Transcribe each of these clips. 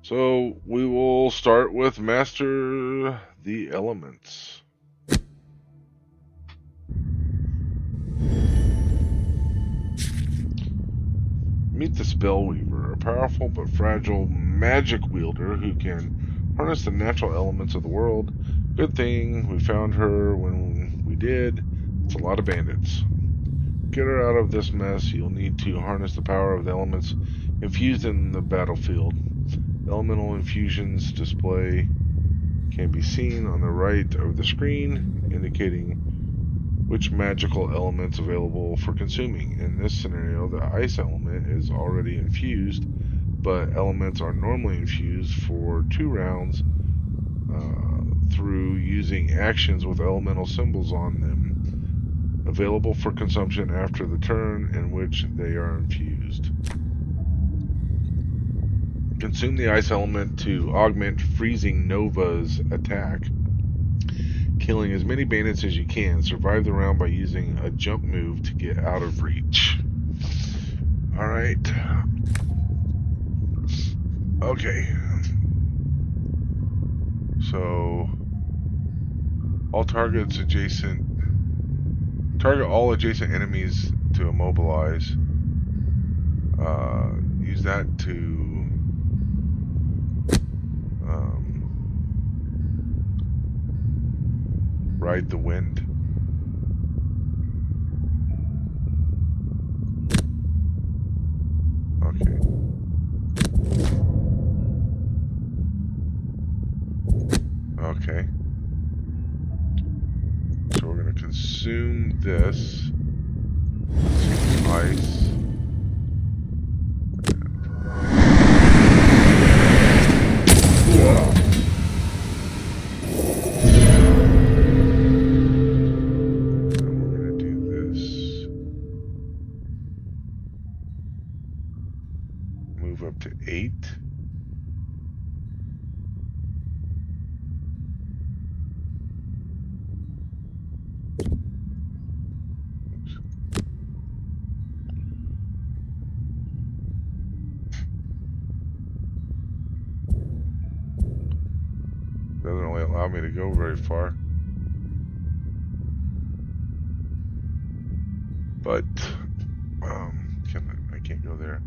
So we will start with Master the Elements. Meet the Spellweaver, a powerful but fragile magic wielder who can harness the natural elements of the world. Good thing we found her when we did. It's a lot of bandits. Get her out of this mess. You'll need to harness the power of the elements infused in the battlefield. Elemental infusions display can be seen on the right of the screen, indicating which magical elements available for consuming. In this scenario, the ice element is already infused, but elements are normally infused for 2 rounds through using actions with elemental symbols on them, available for consumption after the turn in which they are infused. Consume the ice element to augment Freezing Nova's attack, killing as many bandits as you can. Survive the round by using a jump move to get out of reach. Alright. Okay. So, target all adjacent enemies to immobilize. Use that to ride the wind. Okay. Okay. So we're going to consume this. Ice. Up to 8. Oops. Doesn't really allow me to go very far. But I can't go there.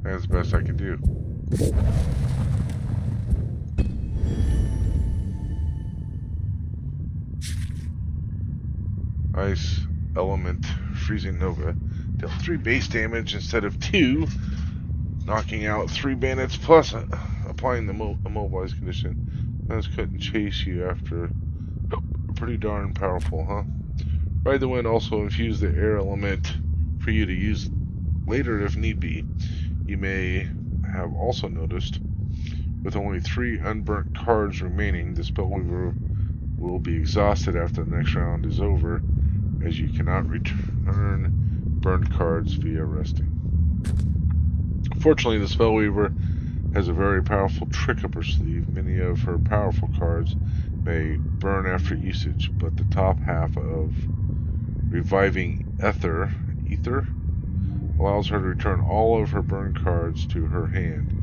That's the best I can do. Ice element Freezing Nova dealt 3 base damage instead of 2, knocking out 3 bandits plus applying the immobilized condition. Bandits couldn't chase you after. Pretty darn powerful, huh? Ride the Wind also infused the air element for you to use later if need be. You may have also noticed, with only 3 unburnt cards remaining, the Spellweaver will be exhausted after the next round is over, as you cannot return burned cards via resting. Fortunately, the Spellweaver has a very powerful trick up her sleeve. Many of her powerful cards may burn after usage, but the top half of Reviving Ether allows her to return all of her burned cards to her hand.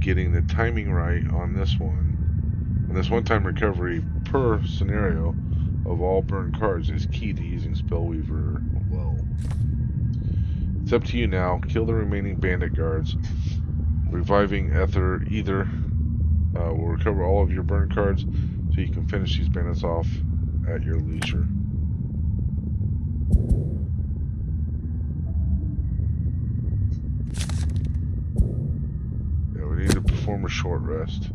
Getting the timing right on this one-time recovery per scenario of all burned cards is key to using Spellweaver well. It's up to you now. Kill the remaining bandit guards. Reviving Ether will recover all of your burned cards so you can finish these bandits off at your leisure. Yeah, we need to perform a short rest.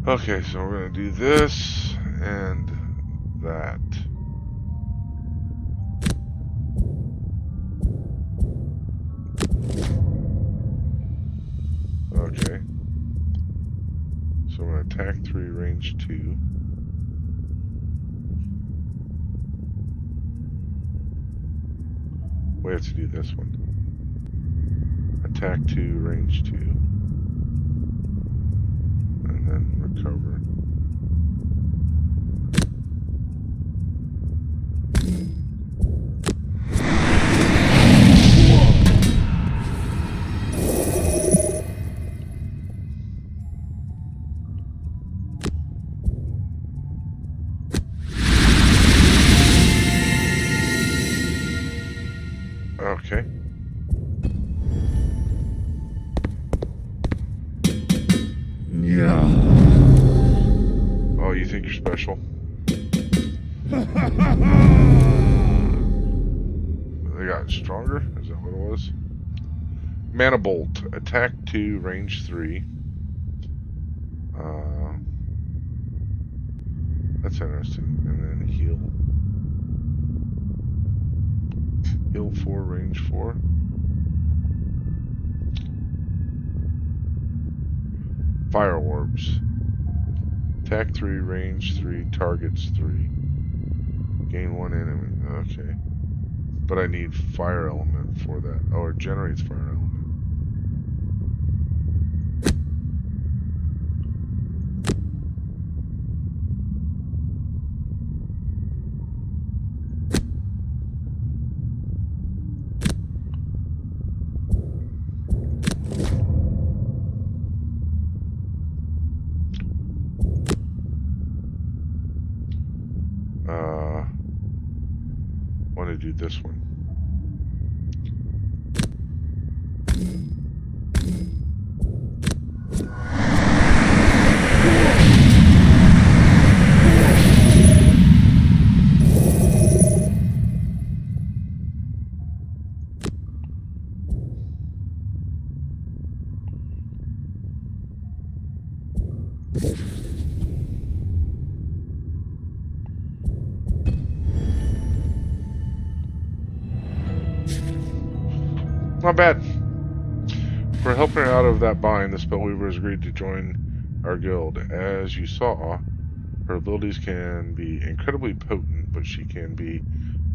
Okay, so we're going to do this and that. Okay. So I'm going to attack 3, range 2. We have to do this one. Attack 2, range 2. And then recover. Okay. Yeah. Oh, you think you're special? They got stronger? Is that what it was? Mana Bolt. Attack 2, range 3. That's interesting. And then heal. Heal 4, range 4. Fire Orbs. Attack 3, range 3, targets 3. Gain 1 enemy. Okay. But I need fire element for that. Oh, it generates fire element. Want to do this one. Not bad. For helping her out of that bind, the Spellweaver has agreed to join our guild. As you saw, her abilities can be incredibly potent, but she can be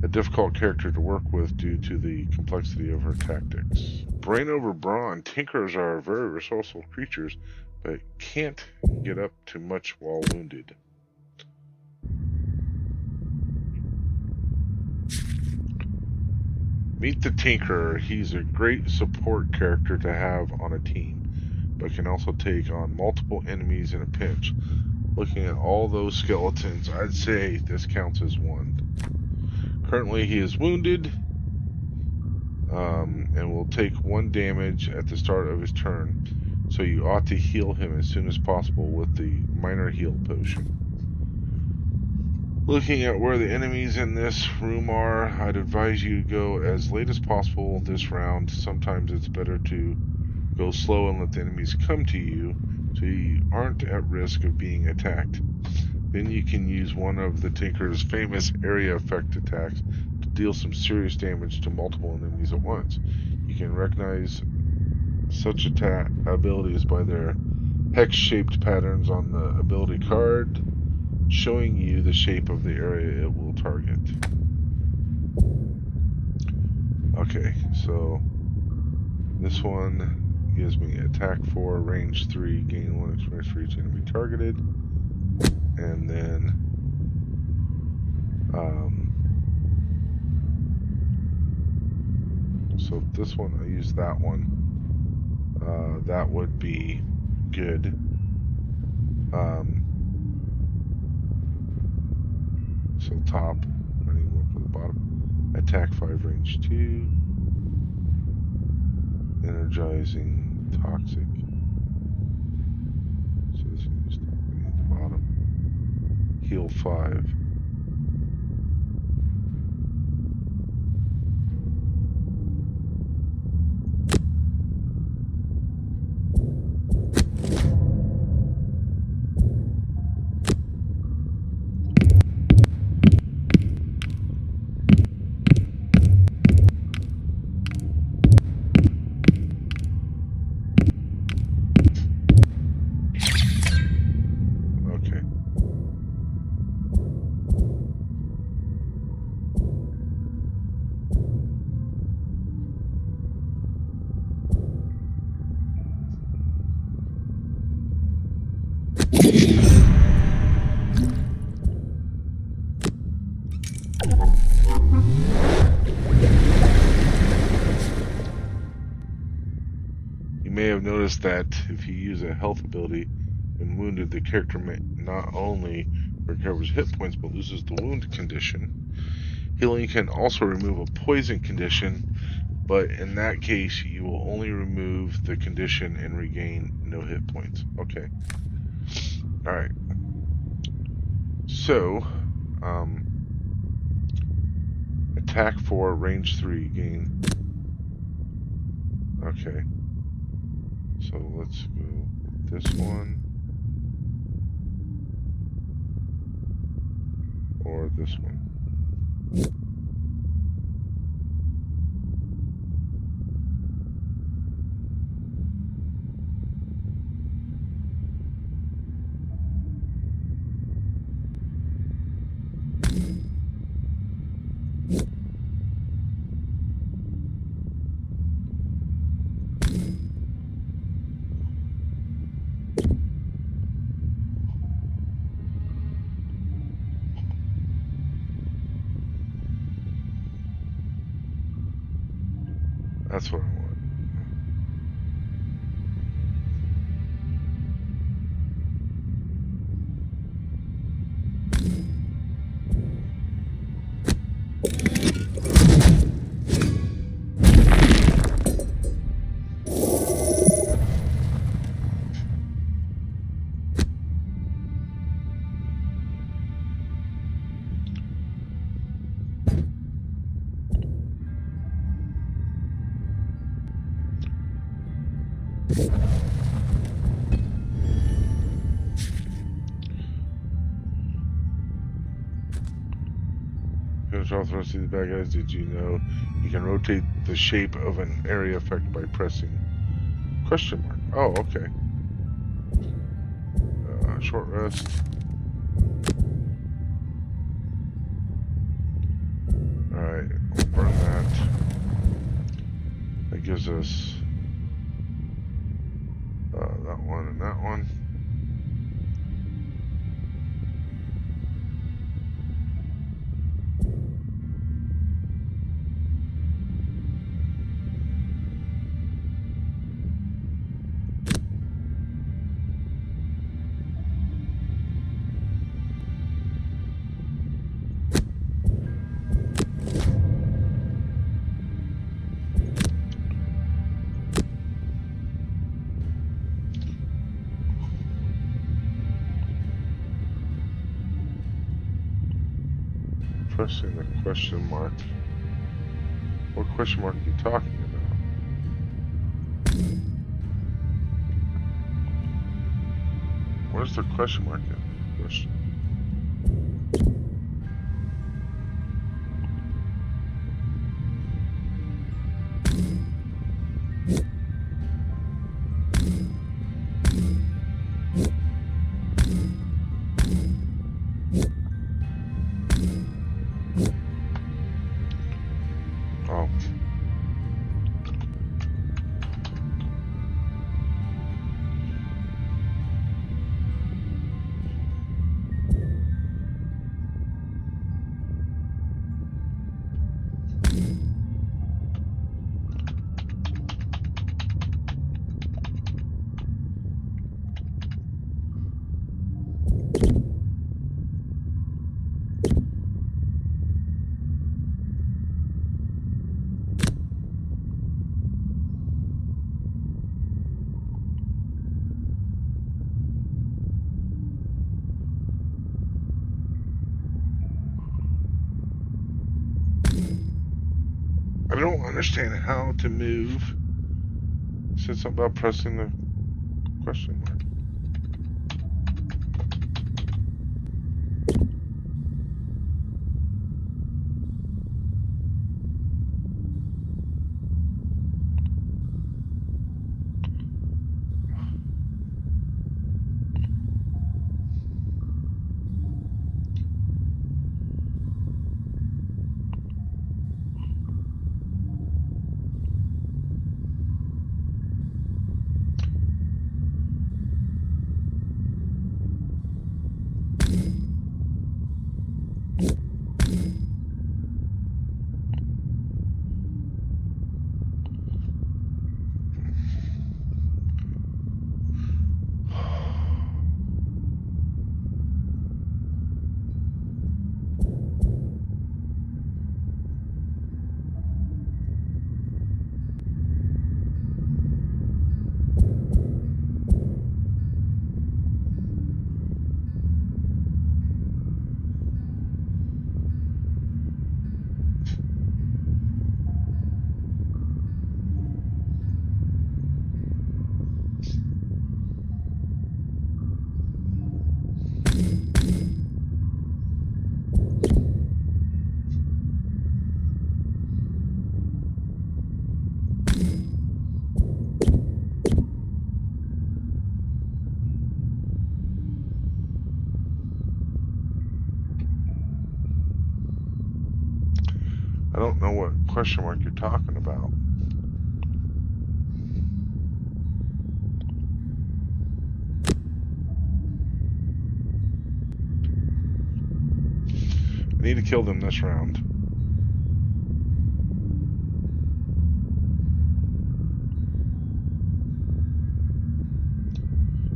a difficult character to work with due to the complexity of her tactics. Brain over brawn, Tinkers are very resourceful creatures, but can't get up to much while wounded. Meet the Tinkerer. He's a great support character to have on a team, but can also take on multiple enemies in a pinch. Looking at all those skeletons, I'd say this counts as one. Currently, he is wounded and will take 1 damage at the start of his turn, so you ought to heal him as soon as possible with the minor heal potion. Looking at where the enemies in this room are, I'd advise you to go as late as possible this round. Sometimes it's better to go slow and let the enemies come to you, so you aren't at risk of being attacked. Then you can use one of the Tinker's famous area effect attacks to deal some serious damage to multiple enemies at once. You can recognize such attack abilities by their hex-shaped patterns on the ability card, showing you the shape of the area it will target. Okay, so this one gives me attack 4, range 3, gain 1 experience for each enemy targeted, and then so this one, I use that one. That would be good. So top, I need one for the bottom. Attack 5, range 2. Energizing, toxic. So this one is top, I need the bottom. Heal 5. You may have noticed that if you use a health ability when wounded, the character not only recovers hit points but loses the wound condition. Healing can also remove a poison condition, but in that case, you will only remove the condition and regain no hit points. Okay. Alright. So, attack 4, range 3, gain. Okay. So let's go with this one. Or this one. That's what I want. Finish off the rest of these bad guys. Did you know you can rotate the shape of an area affected by pressing question mark? Oh, okay. Short rest. Alright, we'll burn that. That gives us that one and that one. Pressing the question mark. What question mark are you talking about? Where's the question mark in? Question. Oh. I don't understand how to move. It said something about pressing the question mark. don't know what question mark you're talking about. I need to kill them this round.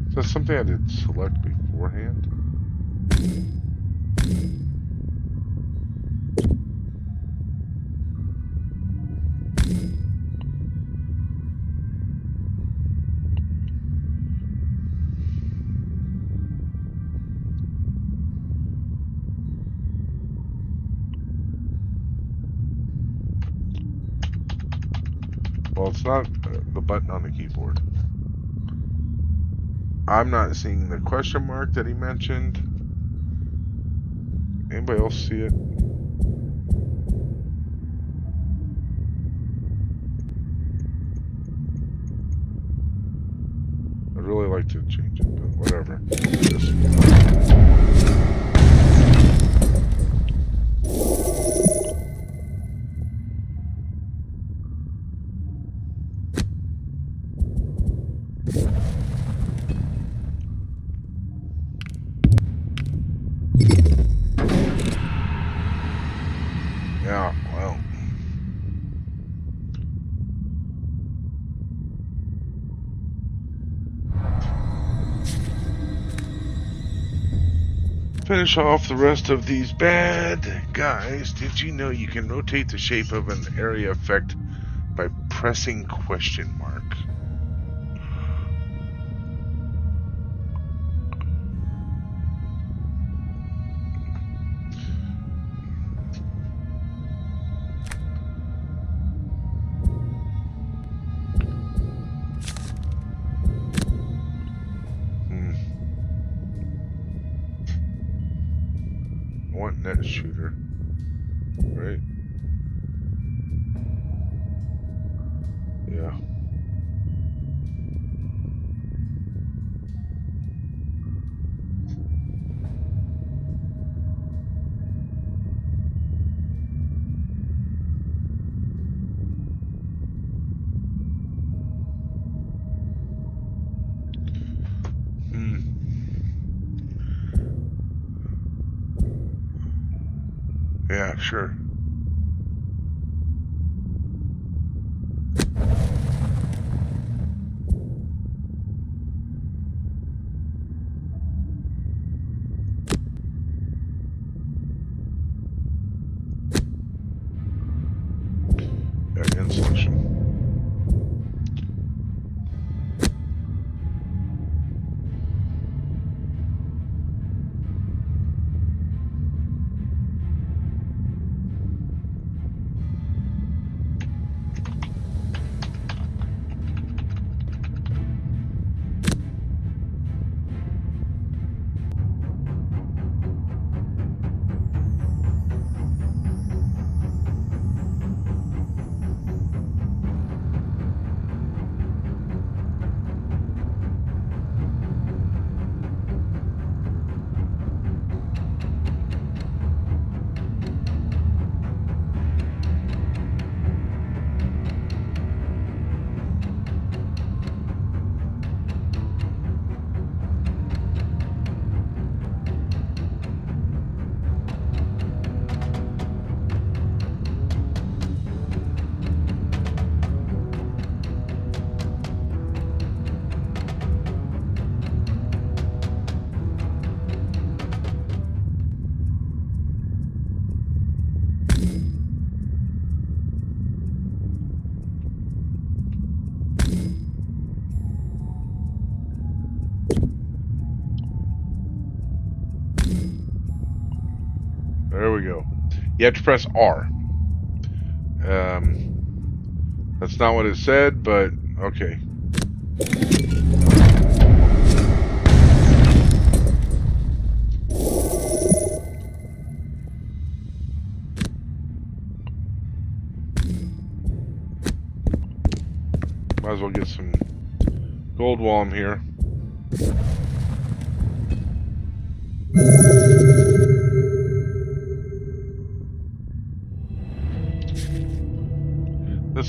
Is that something I did select beforehand? Well, it's not the button on the keyboard. I'm not seeing the question mark that he mentioned. Anybody else see it? I'd really like to change it, but whatever. Yeah, well. Finish off the rest of these bad guys. Did you know you can rotate the shape of an area effect by pressing question mark? I want net shooter, right? Yeah. Yeah, sure. Yeah, end selection. There we go. You have to press R. That's not what it said, but okay. Might as well get some gold while I'm here.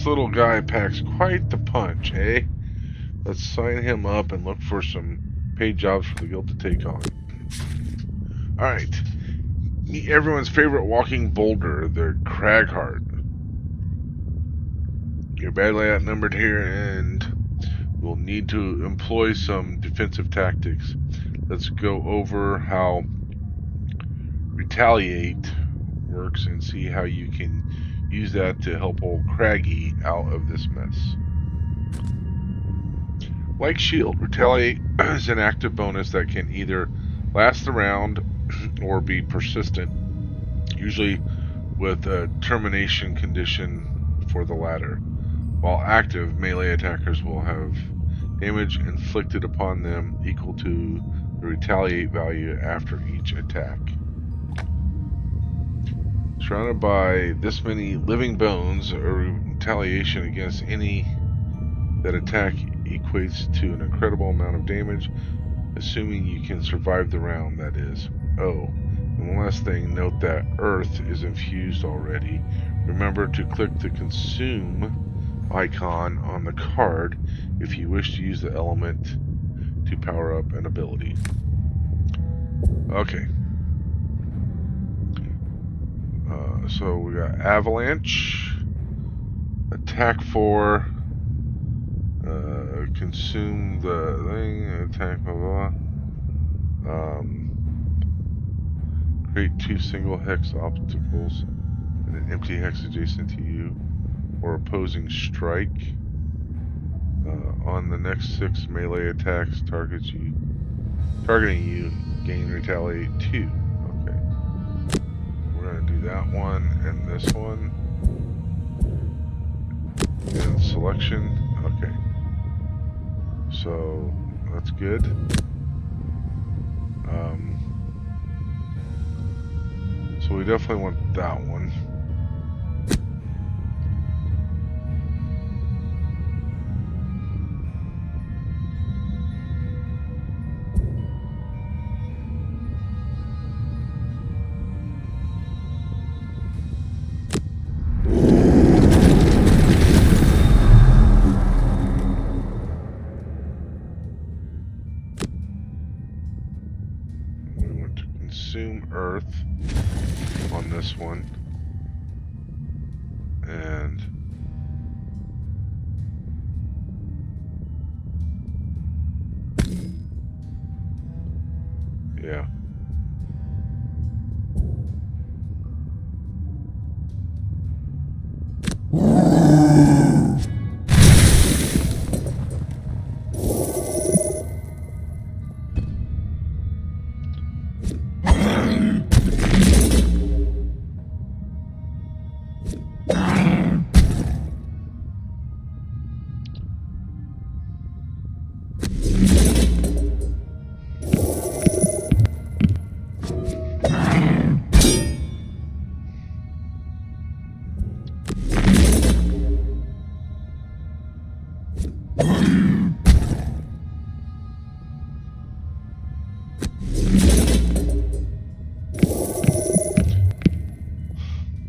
little guy packs quite the punch, eh? Let's sign him up and look for some paid jobs for the guild to take on. Alright. Meet everyone's favorite walking boulder, the Cragheart. You're badly outnumbered here, and we'll need to employ some defensive tactics. Let's go over how retaliate works and see how you can use that to help old Craggy out of this mess. Like Shield, retaliate is an active bonus that can either last the round or be persistent, usually with a termination condition for the latter. While active, melee attackers will have damage inflicted upon them equal to the retaliate value after each attack. Surrounded by this many living bones, a retaliation against any that attack equates to an incredible amount of damage, assuming you can survive the round, that is. Oh, and one last thing, note that Earth is infused already. Remember to click the Consume icon on the card if you wish to use the element to power up an ability. Okay. So we got Avalanche, attack 4, consume the thing, attack blah blah. Create 2 single hex obstacles and an empty hex adjacent to you or opposing strike. On the next 6 melee attacks targeting you, gain retaliate 2. Okay. We're going to do that one and this one. And selection. Okay. So that's good. So we definitely want that one. We want to consume Earth on this one. And yeah.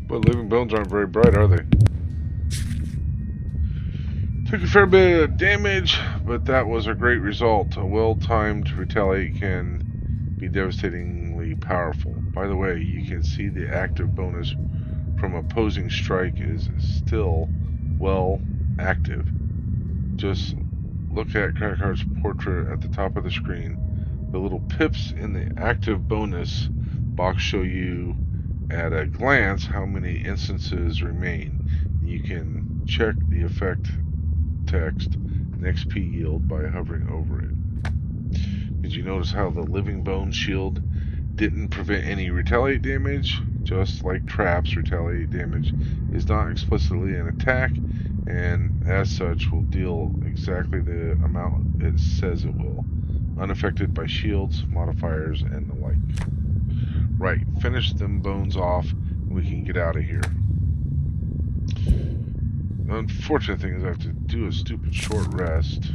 But living bones aren't very bright, are they? Took a fair bit of damage, but that was a great result. A well-timed retaliate can be devastatingly powerful. By the way, you can see the active bonus from opposing strike is still well active. Just look at Crackheart's portrait at the top of the screen. The little pips in the active bonus box show you at a glance how many instances remain. You can check the effect text and XP yield by hovering over it. Did you notice how the living bone shield didn't prevent any retaliate damage? Just like traps, retaliate damage is not explicitly an attack, and as such will deal exactly the amount it says it will, unaffected by shields, modifiers, and the like. Right, finish them bones off and we can get out of here. The unfortunate thing is I have to do a stupid short rest.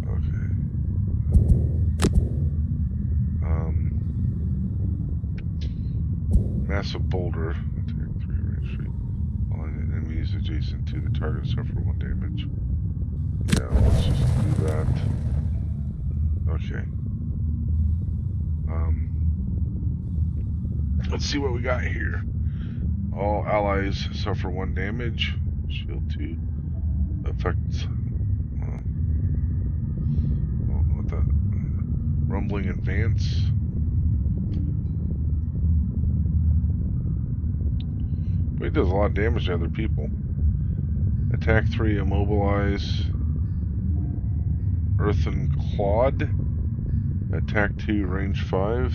Okay. Massive boulder. Attack 3 range straight. All enemies adjacent to the target suffer 1 damage. Yeah, let's just do that. Okay. Let's see what we got here. All allies suffer 1 damage. Shield 2 affects. I don't know what that. Rumbling advance. But it does a lot of damage to other people. Attack 3, immobilize. Earthen Clawed. Attack 2, range 5.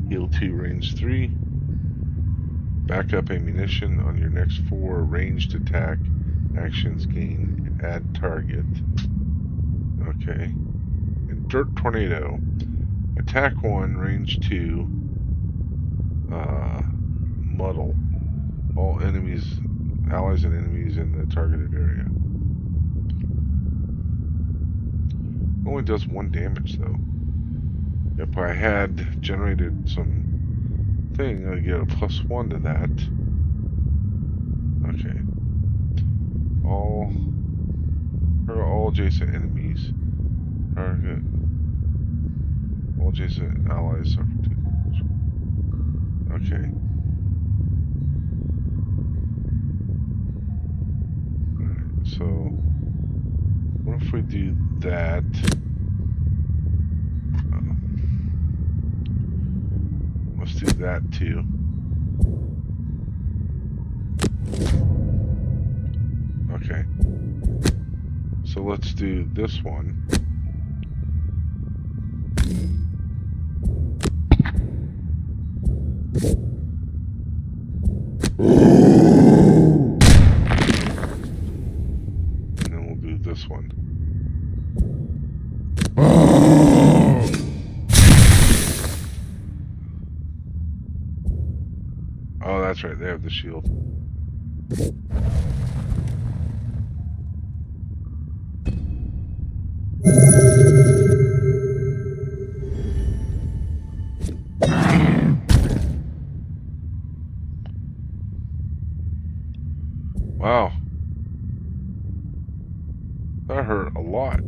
Heal 2, range 3. Backup ammunition on your next 4 ranged attack actions gain add target. Okay. And Dirt Tornado. Attack 1, range 2. Muddle. All enemies, allies and enemies in the targeted area. Only does 1 damage though. If I had generated some thing, I'd get a +1 to that. Okay. All adjacent enemies. Target. All adjacent allies suffer 2 damage. Okay. Alright, so what if we do that? Let's do that too. Okay. So let's do this one. And then we'll do this one. Oh, that's right. They have the shield. Wow. That hurt a lot.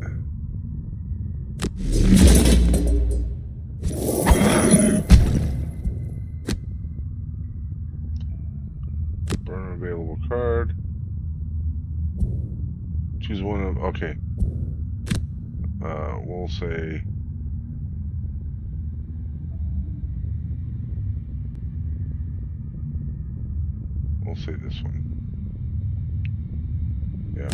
Burn available card. Choose one of. Okay. We'll say. We'll say this one. Yeah.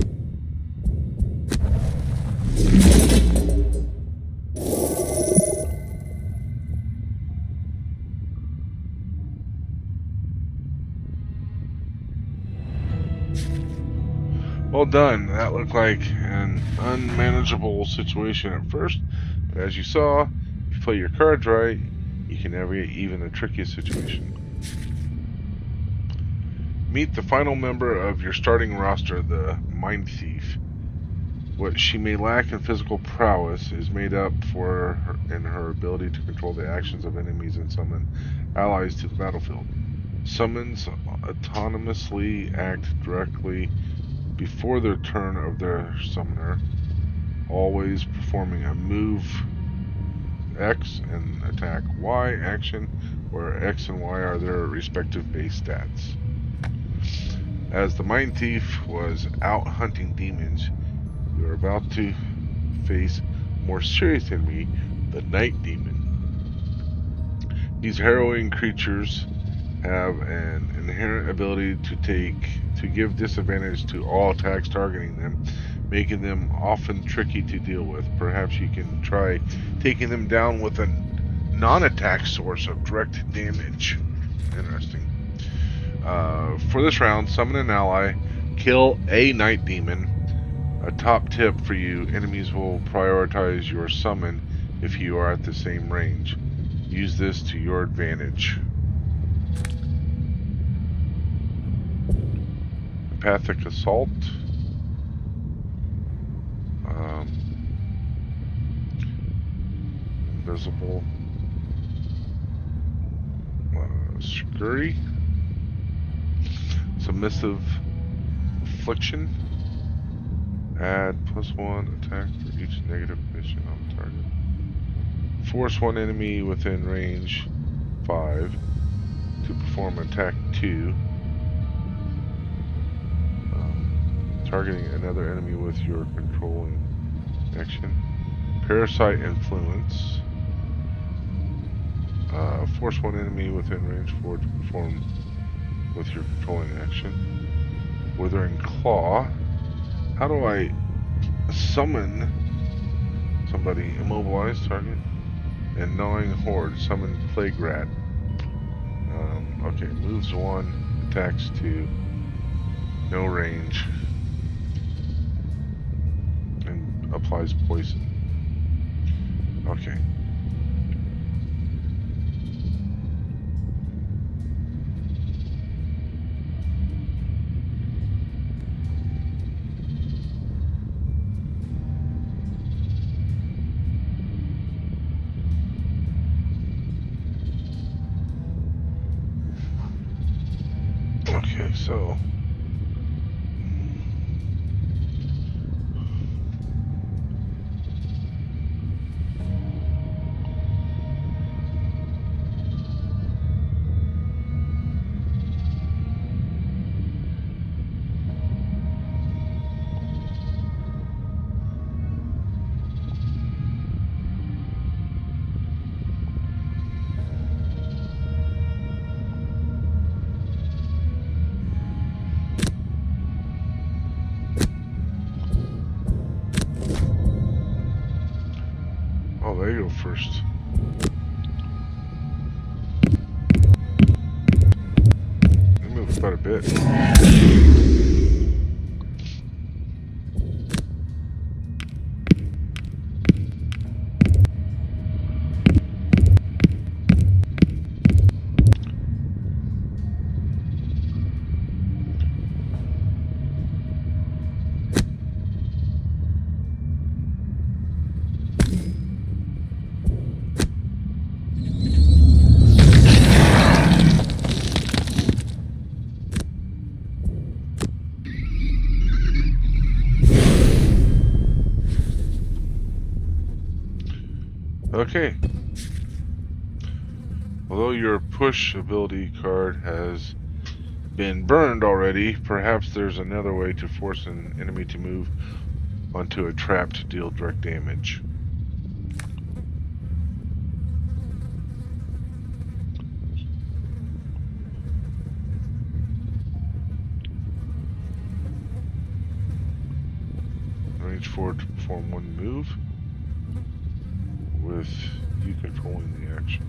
Well done. That looked like an unmanageable situation at first, but as you saw, if you play your cards right, you can navigate even the trickiest situation. Meet the final member of your starting roster, the Mind Thief. What she may lack in physical prowess is made up for in her ability to control the actions of enemies and summon allies to the battlefield. Summons autonomously act directly before the turn of their summoner, always performing a move X and attack Y action, where X and Y are their respective base stats. As the Mind Thief was out hunting demons, you are about to face a more serious enemy, the Night Demon. These harrowing creatures have an inherent ability to give disadvantage to all attacks targeting them, making them often tricky to deal with. Perhaps you can try taking them down with a non-attack source of direct damage. Interesting. For this round, summon an ally, kill a Night Demon. A top tip for you, enemies will prioritize your summon if you are at the same range. Use this to your advantage. Empathic Assault. Invisible. Scurry. Submissive Affliction. Add +1 attack for each negative condition on the target. Force one enemy within range 5 to perform attack 2. Targeting another enemy with your controlling action. Parasite Influence. Force one enemy within range 4 to perform with your controlling action. Withering Claw. How do I summon somebody? Immobilize target. And Gnawing Horde. Summon Plague Rat. Okay, moves 1, attacks 2. No range. And applies poison. Okay. Okay, so they go first. They move quite a bit. Okay. Although your push ability card has been burned already, perhaps there's another way to force an enemy to move onto a trap to deal direct damage. Range 4 to perform one move with you controlling the action.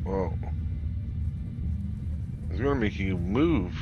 Well, it's going to make you move.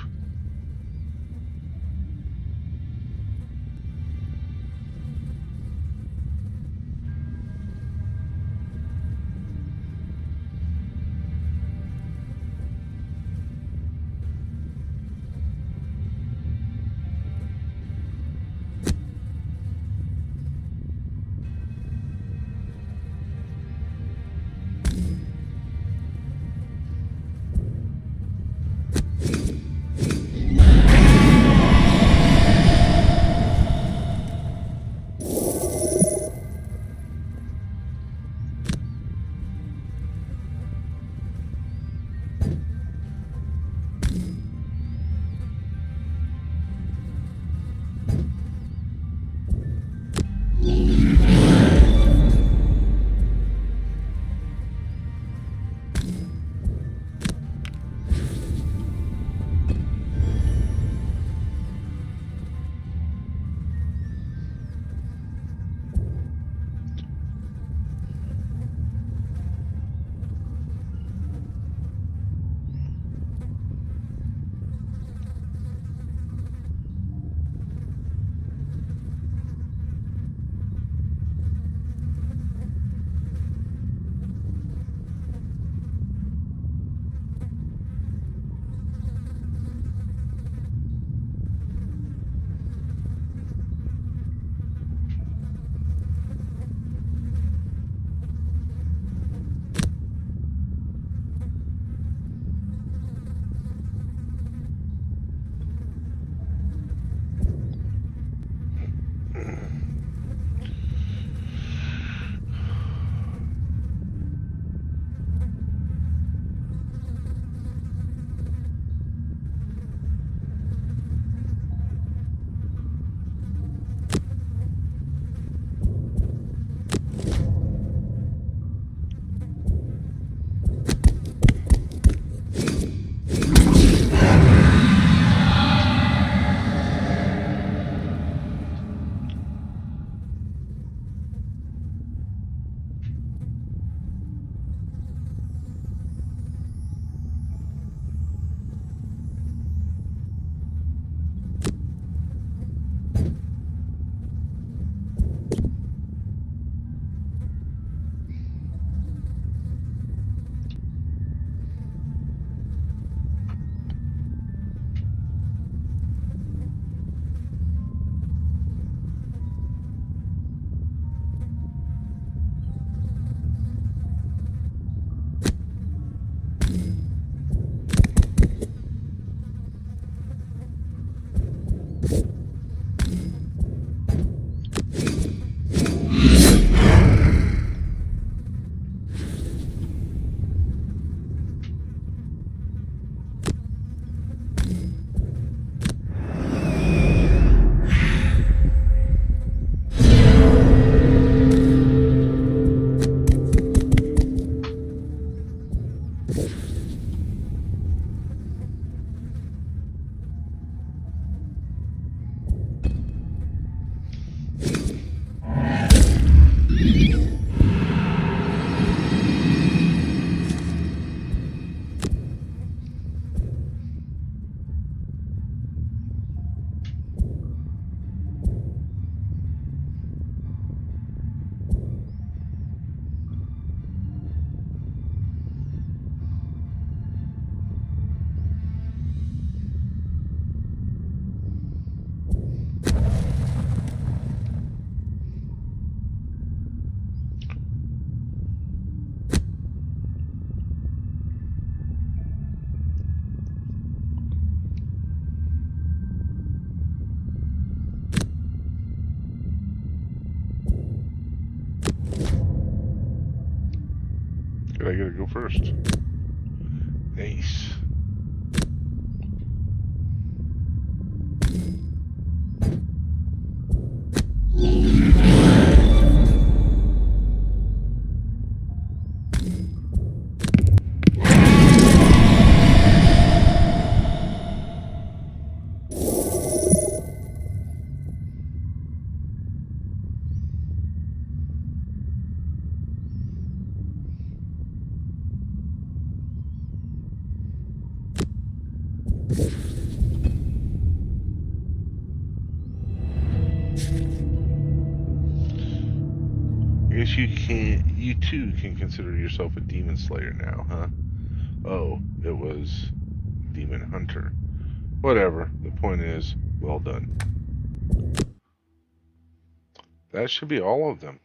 Good, I gotta go first. Nice. I guess you too can consider yourself a demon slayer now, huh? Oh, it was demon hunter. Whatever. The point is, well done. That should be all of them.